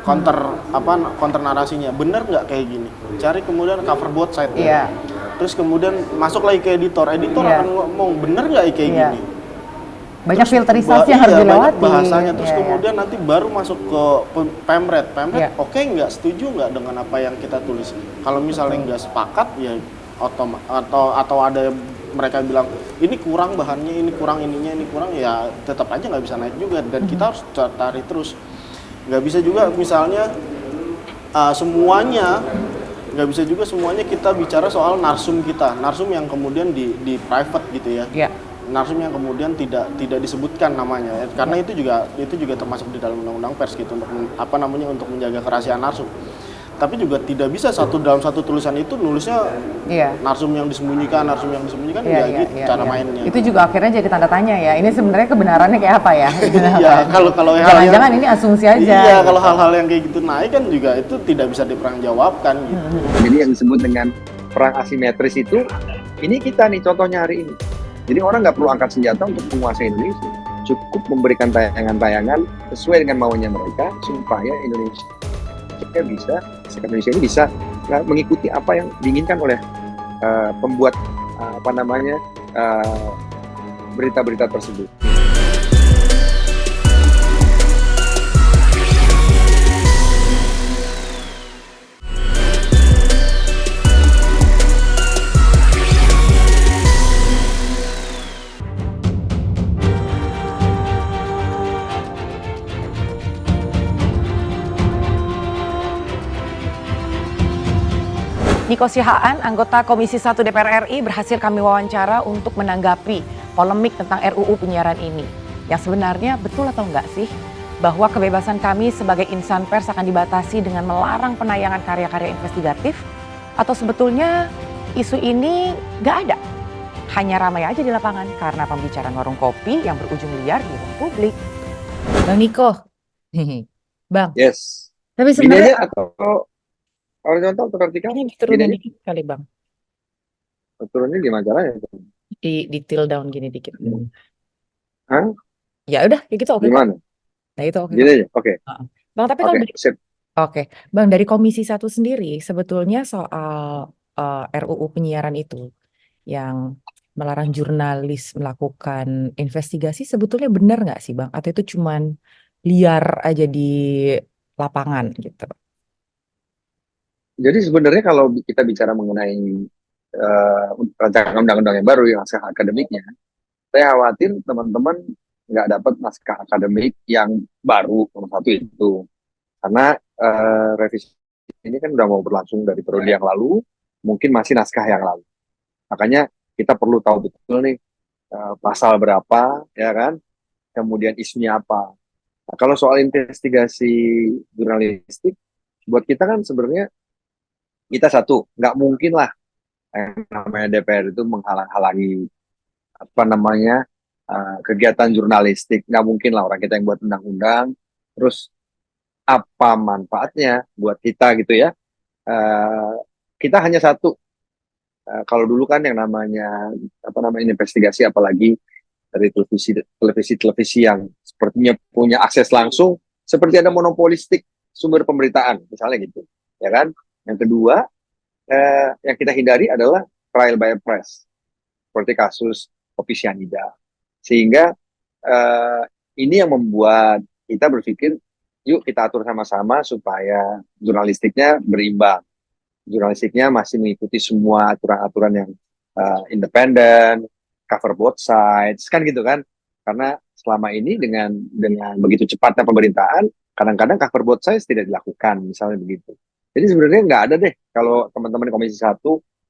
counter narasinya, bener nggak kayak gini, cari kemudian cover both side. Terus kemudian masuk lagi ke editor akan ngomong bener nggak kayak gini. Banyak filterisasi yang harus dilewati. Banyak bahasanya, terus kemudian nanti baru masuk ke Pemret, oke nggak, setuju nggak dengan apa yang kita tulis. Kalau misalnya nggak sepakat ya atau ada mereka bilang ini kurang bahannya, ini kurang ininya, ini kurang, ya tetap aja nggak bisa naik juga, dan kita harus cari terus. Nggak bisa juga misalnya semuanya kita bicara soal narsum kita, narsum yang kemudian di private gitu ya. Narsum yang kemudian tidak disebutkan namanya, karena itu juga termasuk di dalam undang-undang pers gitu, untuk menjaga kerahasiaan narsum. Tapi juga tidak bisa dalam satu tulisan itu nulisnya narsum yang disembunyikan gitu cara mainnya. Itu juga akhirnya jadi tanda tanya ya. Ini sebenarnya kebenarannya kayak apa ya? Iya, kalau jangan-jangan ini asumsi aja. Iya, kalau hal-hal yang kayak gitu naik kan juga itu tidak bisa dipertanggungjawabkan gitu. Jadi yang disebut dengan perang asimetris itu, ini kita nih contohnya hari ini. Jadi orang nggak perlu angkat senjata untuk menguasai Indonesia. Cukup memberikan tayangan-tayangan sesuai dengan maunya mereka supaya Indonesia ini bisa mengikuti apa yang diinginkan oleh pembuat berita-berita tersebut. Nico Sihaan, anggota Komisi 1 DPR RI, berhasil kami wawancara untuk menanggapi polemik tentang RUU penyiaran ini. Yang sebenarnya betul atau enggak sih bahwa kebebasan kami sebagai insan pers akan dibatasi dengan melarang penayangan karya-karya investigatif? Atau sebetulnya isu ini nggak ada? Hanya ramai aja di lapangan karena pembicaraan warung kopi yang berujung liar di ruang publik. Bang Niko, Bang, Yes. tapi Gini sebenarnya aja atau horizontal atau vertikal? ini Gini diturunin aja. dikit kali Bang, Turunnya gimana caranya? di till down gini dikit. Hah? Ya udah, ya gitu oke kok. Gimana? Nah itu oke Gini kok. aja. Oke. Heeh. Bang, tapi kalau Oke, dari sip. Bang, dari Komisi 1 sendiri sebetulnya soal RUU penyiaran itu yang melarang jurnalis melakukan investigasi sebetulnya benar nggak sih Bang? Atau itu cuman liar aja di lapangan gitu? Jadi sebenarnya kalau kita bicara mengenai rancangan undang-undang yang baru yang naskah akademiknya, saya khawatir teman-teman nggak dapat naskah akademik yang baru nomor satu itu, karena revisi ini kan udah mau berlangsung dari periode yang lalu, mungkin masih naskah yang lalu. Makanya kita perlu tahu betul nih pasal berapa, ya kan, kemudian isunya apa. Nah, kalau soal investigasi jurnalistik, buat kita kan sebenarnya kita satu, nggak mungkin lah yang namanya DPR itu menghalang-halangi apa namanya kegiatan jurnalistik. Nggak mungkin lah orang kita yang buat undang-undang, terus apa manfaatnya buat kita gitu ya. Eh, kita hanya satu. Kalau dulu kan yang namanya apa namanya investigasi, apalagi dari televisi yang sepertinya punya akses langsung, seperti ada monopolistik sumber pemberitaan, misalnya gitu, ya kan. Yang kedua, yang kita hindari adalah trial by press, seperti kasus kopi cyanida. Sehingga ini yang membuat kita berpikir, yuk kita atur sama-sama supaya jurnalistiknya berimbang. Jurnalistiknya masih mengikuti semua aturan-aturan yang independen, cover both sides, kan gitu kan. Karena selama ini dengan begitu cepatnya pemerintahan, kadang-kadang cover both sides tidak dilakukan, misalnya begitu. Jadi sebenarnya nggak ada deh kalau teman-teman Komisi 1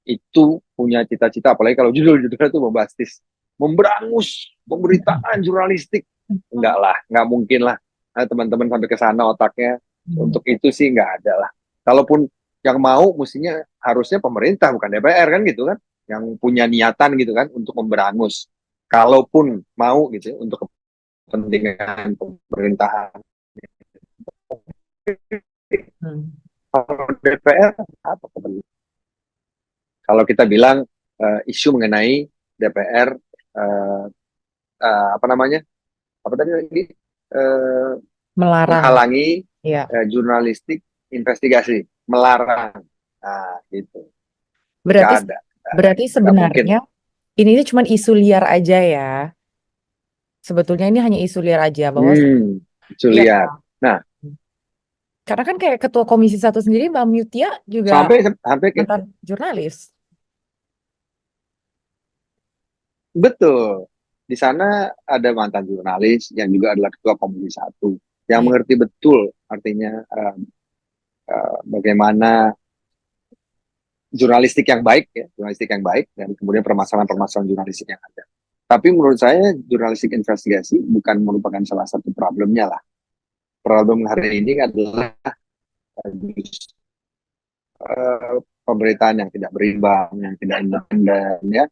itu punya cita-cita, apalagi kalau judul-judulnya itu bombastis, memberangus pemberitaan jurnalistik. Enggak lah, nggak mungkin lah. Nah, teman-teman sampai ke sana otaknya, untuk itu sih nggak ada lah. Kalaupun yang mau mestinya harusnya pemerintah bukan DPR kan gitu kan, yang punya niatan gitu kan untuk memberangus. Kalaupun mau gitu ya, untuk kepentingan pemerintahan. Kalau DPR apa kepentingan? Kalau kita bilang isu mengenai DPR apa namanya? Apa tadi lagi? Melarang. Menghalangi Ya. jurnalistik investigasi, melarang. Nah, gitu. Berarti Nggak ada. berarti sebenarnya ini cuma isu liar aja ya. Sebetulnya ini hanya isu liar aja bahwa isu liar. Nah, karena kan kayak ketua Komisi 1 sendiri Mbak Mutia juga sampai mantan jurnalis. Betul. Di sana ada mantan jurnalis yang juga adalah ketua Komisi 1 yang mengerti betul artinya bagaimana jurnalistik yang baik ya, jurnalistik yang baik dan kemudian permasalahan-permasalahan jurnalistik yang ada. Tapi menurut saya jurnalistik investigasi bukan merupakan salah satu problemnya lah. Problem hari ini adalah pemberitaan yang tidak berimbang, yang tidak independen ya,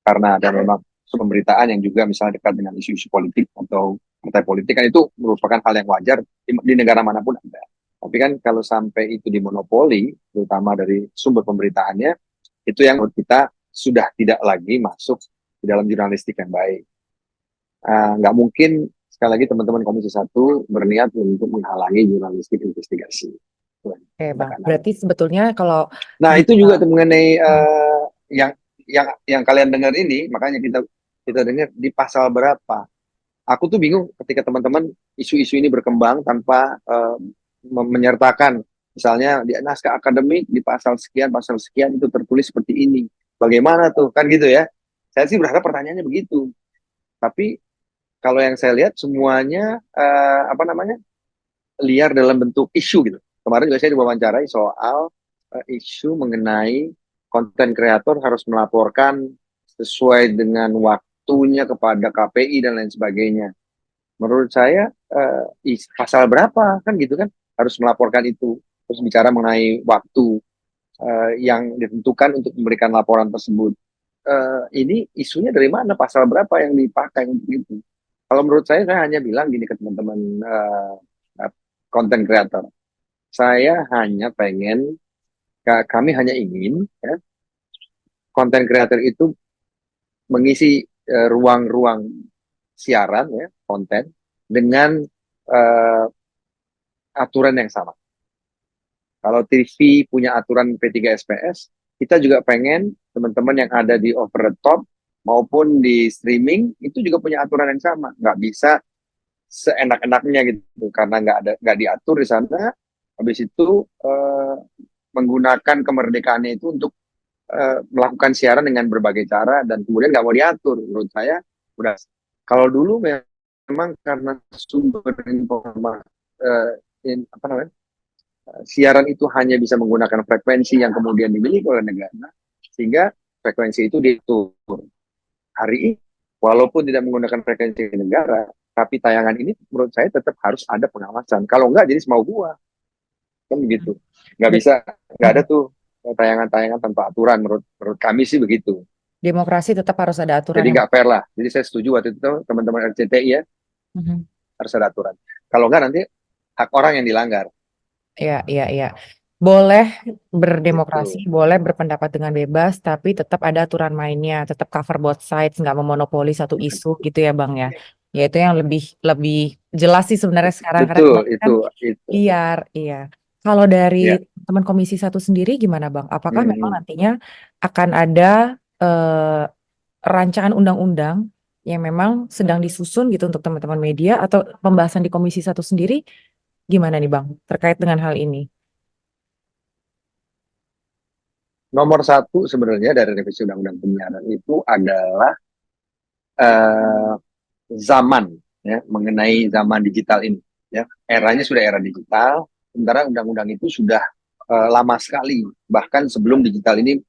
karena ada memang pemberitaan yang juga misalnya dekat dengan isu-isu politik atau partai politik, kan itu merupakan hal yang wajar di negara manapun ada. Tapi kan kalau sampai itu dimonopoli, terutama dari sumber pemberitaannya, itu yang menurut kita sudah tidak lagi masuk di dalam jurnalistik yang baik. Nggak mungkin sekali lagi teman-teman Komisi 1 berniat untuk menghalangi jurnalistik investigasi. Oke Bang, berarti sebetulnya kalau itu juga mengenai yang kalian dengar ini, makanya kita dengar di pasal berapa. Aku tuh bingung ketika teman-teman isu-isu ini berkembang tanpa menyertakan misalnya di naskah akademik di pasal sekian itu tertulis seperti ini. Bagaimana tuh kan gitu ya? Saya sih berharap pertanyaannya begitu. Tapi kalau yang saya lihat semuanya liar dalam bentuk isu gitu. Kemarin juga saya diwawancarai soal isu mengenai konten kreator harus melaporkan sesuai dengan waktunya kepada KPI dan lain sebagainya. Menurut saya pasal berapa kan gitu kan harus melaporkan itu. Terus bicara mengenai waktu yang ditentukan untuk memberikan laporan tersebut. Ini isunya dari mana? Pasal berapa yang dipakai untuk itu? Kalau menurut saya hanya bilang gini ke teman-teman konten kreator. Saya hanya pengen, kami hanya ingin ya, konten kreator itu mengisi ruang-ruang siaran ya, konten dengan aturan yang sama. Kalau TV punya aturan P3SPS, kita juga pengen teman-teman yang ada di over the top maupun di streaming itu juga punya aturan yang sama. Nggak bisa seenak-enaknya gitu, karena nggak diatur di sana. Habis itu menggunakan kemerdekaannya itu untuk melakukan siaran dengan berbagai cara dan kemudian nggak mau diatur. Menurut saya udah. Kalau dulu memang karena sumber informasi apa namanya, siaran itu hanya bisa menggunakan frekuensi yang kemudian dimiliki oleh negara, sehingga frekuensi itu diatur. Hari ini, walaupun tidak menggunakan frekuensi negara, tapi tayangan ini menurut saya tetap harus ada pengawasan. Kalau enggak, jadi semau gua. Kan begitu. Nggak bisa, nggak ada tuh tayangan-tayangan tanpa aturan. Menurut kami sih begitu. Demokrasi tetap harus ada aturan. Jadi nggak fair lah. Jadi saya setuju waktu itu teman-teman RCTI ya, harus ada aturan. Kalau enggak nanti hak orang yang dilanggar. Iya. Boleh berdemokrasi, Gitu. boleh berpendapat dengan bebas, tapi tetap ada aturan mainnya, tetap cover both sides, nggak memonopoli satu isu gitu ya Bang ya. Ya itu yang lebih jelas sih sebenarnya sekarang karena Betul, kemarin kan itu. liar, iya. Kalau dari Ya. teman Komisi 1 sendiri gimana Bang? Apakah memang Hmm. nantinya akan ada rancangan undang-undang yang memang sedang disusun gitu untuk teman-teman media atau pembahasan di Komisi 1 sendiri gimana nih Bang terkait dengan hal ini? Nomor satu sebenarnya dari revisi undang-undang penyiaran itu adalah zaman ya, mengenai zaman digital ini ya. Eranya sudah era digital, sementara undang-undang itu sudah lama sekali, bahkan sebelum digital ini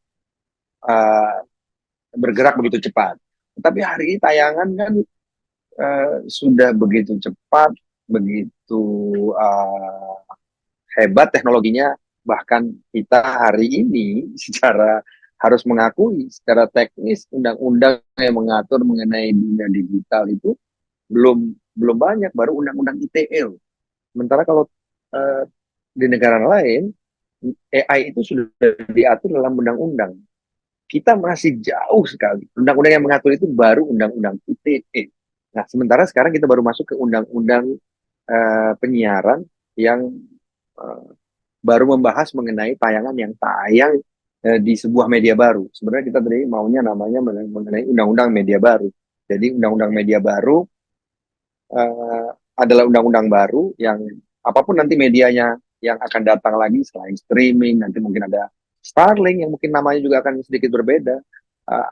bergerak begitu cepat. Tapi hari ini tayangan kan sudah begitu cepat, begitu hebat teknologinya, bahkan kita hari ini secara harus mengakui secara teknis undang-undang yang mengatur mengenai dunia digital itu belum banyak, baru undang-undang ITE. Sementara kalau di negara lain AI itu sudah diatur dalam undang-undang. Kita masih jauh sekali. Undang-undang yang mengatur itu baru undang-undang ITE. Nah, sementara sekarang kita baru masuk ke undang-undang penyiaran yang baru membahas mengenai tayangan yang tayang di sebuah media baru. Sebenarnya kita tadi maunya namanya mengenai undang-undang media baru. Jadi undang-undang media baru adalah undang-undang baru yang apapun nanti medianya yang akan datang lagi selain streaming, nanti mungkin ada Starlink yang mungkin namanya juga akan sedikit berbeda,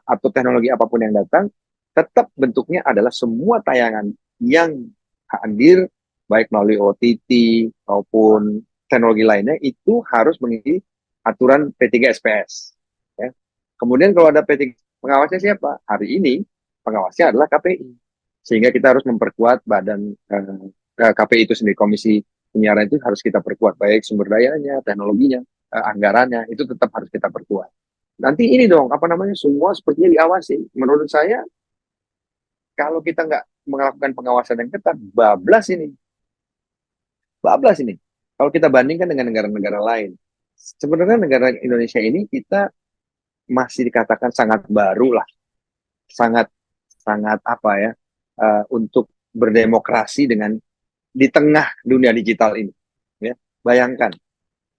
atau teknologi apapun yang datang, tetap bentuknya adalah semua tayangan yang hadir baik melalui OTT maupun teknologi lainnya itu harus mengikuti aturan P3SPS. Ya. Kemudian kalau ada P3, pengawasnya siapa? Hari ini pengawasnya adalah KPI. Sehingga kita harus memperkuat badan KPI itu sendiri, Komisi Penyiaran itu harus kita perkuat, baik sumber dayanya, teknologinya, anggarannya, itu tetap harus kita perkuat. Nanti ini dong, apa namanya, semua sepertinya diawasi. Menurut saya, kalau kita nggak melakukan pengawasan yang ketat, bablas ini. Bablas ini. Kalau kita bandingkan dengan negara-negara lain, sebenarnya negara Indonesia ini kita masih dikatakan sangat baru lah, sangat apa ya, untuk berdemokrasi dengan di tengah dunia digital ini. Ya, bayangkan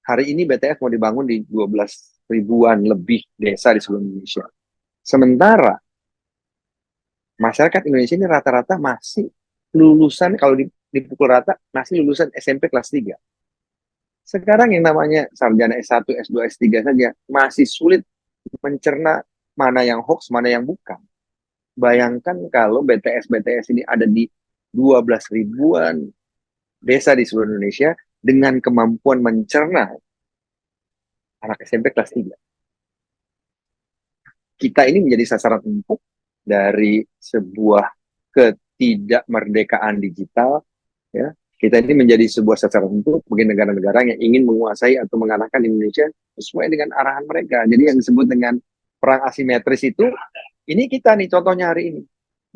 hari ini BTS mau dibangun di 12 ribuan lebih desa di seluruh Indonesia. Sementara masyarakat Indonesia ini rata-rata masih lulusan, kalau dipukul rata, masih lulusan SMP kelas 3. Sekarang yang namanya sarjana S1, S2, S3 saja masih sulit mencerna mana yang hoax, mana yang bukan. Bayangkan kalau BTS ini ada di 12 ribuan desa di seluruh Indonesia dengan kemampuan mencerna anak SMP kelas 3. Kita ini menjadi sasaran empuk dari sebuah ketidakmerdekaan digital, ya. Kita ini menjadi sebuah sasaran empuk bagi negara-negara yang ingin menguasai atau mengarahkan Indonesia sesuai dengan arahan mereka. Jadi yang disebut dengan perang asimetris itu, ini kita nih contohnya hari ini.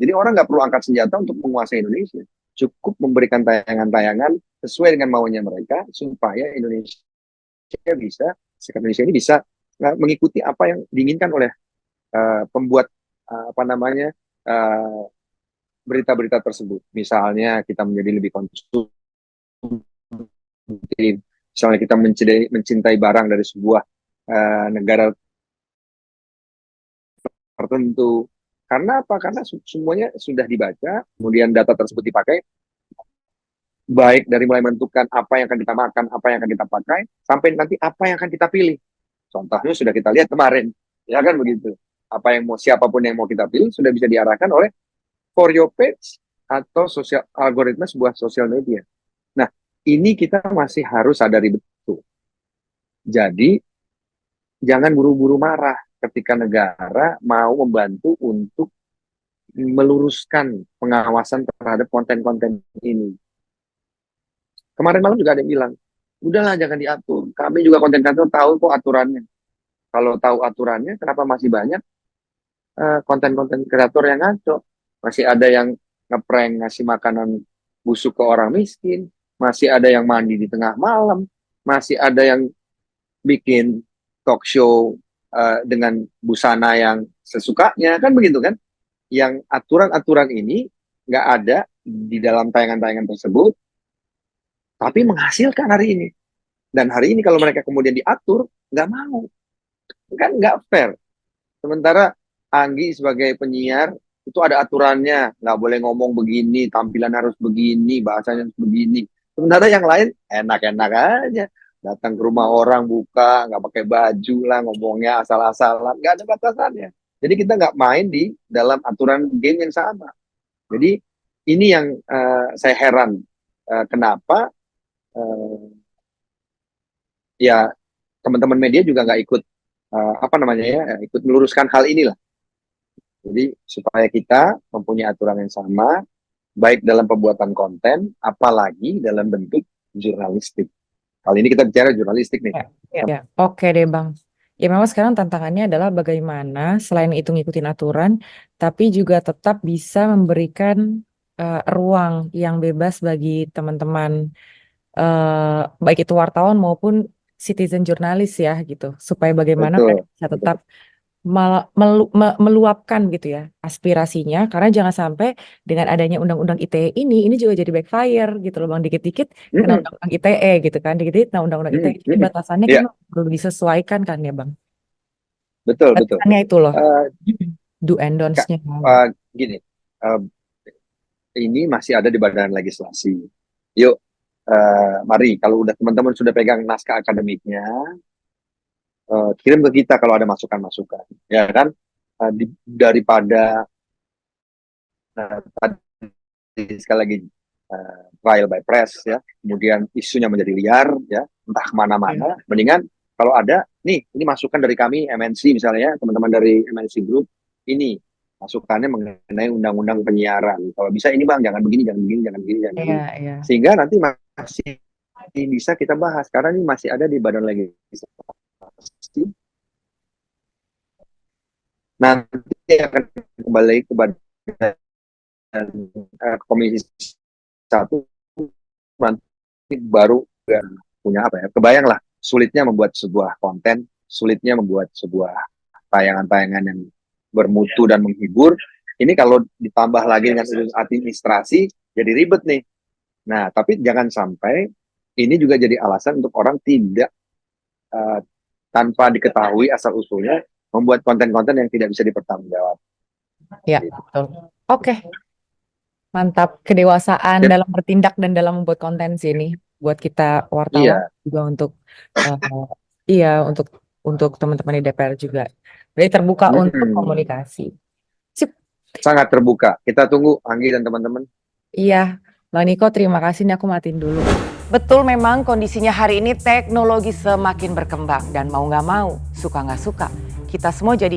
Jadi orang nggak perlu angkat senjata untuk menguasai Indonesia. Cukup memberikan tayangan-tayangan sesuai dengan maunya mereka supaya Indonesia ini bisa mengikuti apa yang diinginkan oleh pembuat berita-berita tersebut. Misalnya kita menjadi lebih konsumtif, misalnya kita mencintai barang dari sebuah negara tertentu. Karena apa? Karena semuanya sudah dibaca, kemudian data tersebut dipakai, baik dari mulai menentukan apa yang akan kita makan, apa yang akan kita pakai, sampai nanti apa yang akan kita pilih. Contohnya sudah kita lihat kemarin, ya kan begitu. Siapapun yang mau kita pilih sudah bisa diarahkan oleh For Your Page atau algoritma sebuah sosial media. Nah, ini kita masih harus sadari betul. Jadi, jangan buru-buru marah ketika negara mau membantu untuk meluruskan pengawasan terhadap konten-konten ini. Kemarin malam juga ada yang bilang, udahlah jangan diatur. Kami juga konten kreator tahu kok aturannya. Kalau tahu aturannya, kenapa masih banyak konten-konten kreator yang ngaco? Masih ada yang ngeprank ngasih makanan busuk ke orang miskin, masih ada yang mandi di tengah malam, masih ada yang bikin talk show dengan busana yang sesukanya, kan begitu kan? Yang aturan-aturan ini nggak ada di dalam tayangan-tayangan tersebut, tapi menghasilkan hari ini. Dan hari ini kalau mereka kemudian diatur, nggak mau. Kan nggak fair. Sementara Anggi sebagai penyiar, itu ada aturannya. Nggak boleh ngomong begini, tampilan harus begini, bahasanya harus begini. Sementara yang lain, enak-enak aja. Datang ke rumah orang, buka, nggak pakai baju lah, ngomongnya asal-asalan. Nggak ada batasannya. Jadi kita nggak main di dalam aturan game yang sama. Jadi ini yang saya heran. Kenapa ya teman-teman media juga nggak ikut ikut meluruskan hal inilah. Jadi supaya kita mempunyai aturan yang sama, baik dalam pembuatan konten, apalagi dalam bentuk jurnalistik. Kali ini kita bicara jurnalistik nih. Ya. Oke deh Bang. Ya memang sekarang tantangannya adalah bagaimana selain itu ngikutin aturan, tapi juga tetap bisa memberikan ruang yang bebas bagi teman-teman, baik itu wartawan maupun citizen jurnalis ya gitu, supaya bagaimana mereka bisa tetap meluapkan gitu ya aspirasinya, karena jangan sampai dengan adanya undang-undang ITE ini juga jadi backfire gitu loh Bang, dikit-dikit kena undang-undang ITE gitu kan, dikit-dikit kena undang-undang ITE, jadi batasannya kan perlu disesuaikan kan ya Bang. Betul. Batasannya itu loh, do and don'ts-nya. Gini, ini masih ada di badan legislasi. Yuk, mari kalau udah teman-teman sudah pegang naskah akademiknya, kirim ke kita kalau ada masukan-masukan, ya kan? Daripada tadi sekali lagi trial by press ya, kemudian isunya menjadi liar ya, entah kemana-mana. Mendingan kalau ada nih, ini masukan dari kami MNC misalnya, teman-teman dari MNC Group, ini masukannya mengenai undang-undang penyiaran. Kalau bisa ini Bang, jangan begini, jangan begini, jangan begini, jangan begini. Sehingga nanti masih bisa kita bahas karena ini masih ada di badan legislasi. Nanti akan kembali ke badan Komisi 1, nanti baru punya kebayanglah sulitnya membuat sebuah konten, sulitnya membuat sebuah tayangan-tayangan yang bermutu dan menghibur. Ini kalau ditambah lagi dengan administrasi jadi ribet nih. Nah, tapi jangan sampai ini juga jadi alasan untuk orang tidak tanpa diketahui asal-usulnya membuat konten-konten yang tidak bisa dipertanggungjawab. Ya, betul. Oke. Mantap, kedewasaan dalam bertindak dan dalam membuat konten sini buat kita wartawan juga untuk teman-teman di DPR juga. Jadi terbuka untuk komunikasi. Sip. Sangat terbuka. Kita tunggu Anggi dan teman-teman. Iya, Bang Niko terima kasih nih, aku matiin dulu. Betul, memang kondisinya hari ini teknologi semakin berkembang dan mau nggak mau, suka nggak suka, kita semua jadi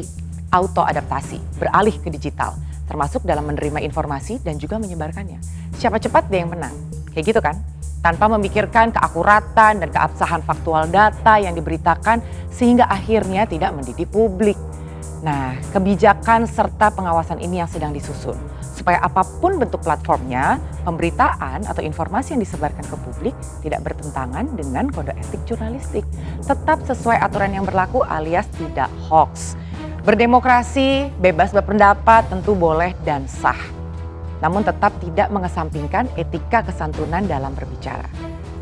auto adaptasi, beralih ke digital, termasuk dalam menerima informasi dan juga menyebarkannya. Siapa cepat dia yang menang, kayak gitu kan? Tanpa memikirkan keakuratan dan keabsahan faktual data yang diberitakan sehingga akhirnya tidak mendidik publik. Nah, kebijakan serta pengawasan ini yang sedang disusun supaya apapun bentuk platformnya, pemberitaan atau informasi yang disebarkan ke publik tidak bertentangan dengan kode etik jurnalistik, tetap sesuai aturan yang berlaku alias tidak hoax. Berdemokrasi, bebas berpendapat tentu boleh dan sah. Namun tetap tidak mengesampingkan etika kesantunan dalam berbicara.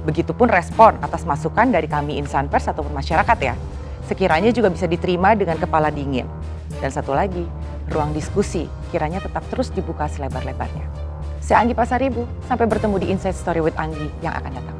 Begitupun respon atas masukan dari kami insan pers ataupun masyarakat ya. Sekiranya juga bisa diterima dengan kepala dingin. Dan satu lagi, ruang diskusi kiranya tetap terus dibuka selebar-lebarnya. Saya Anggi Pasaribu, sampai bertemu di Inside Story with Anggi yang akan datang.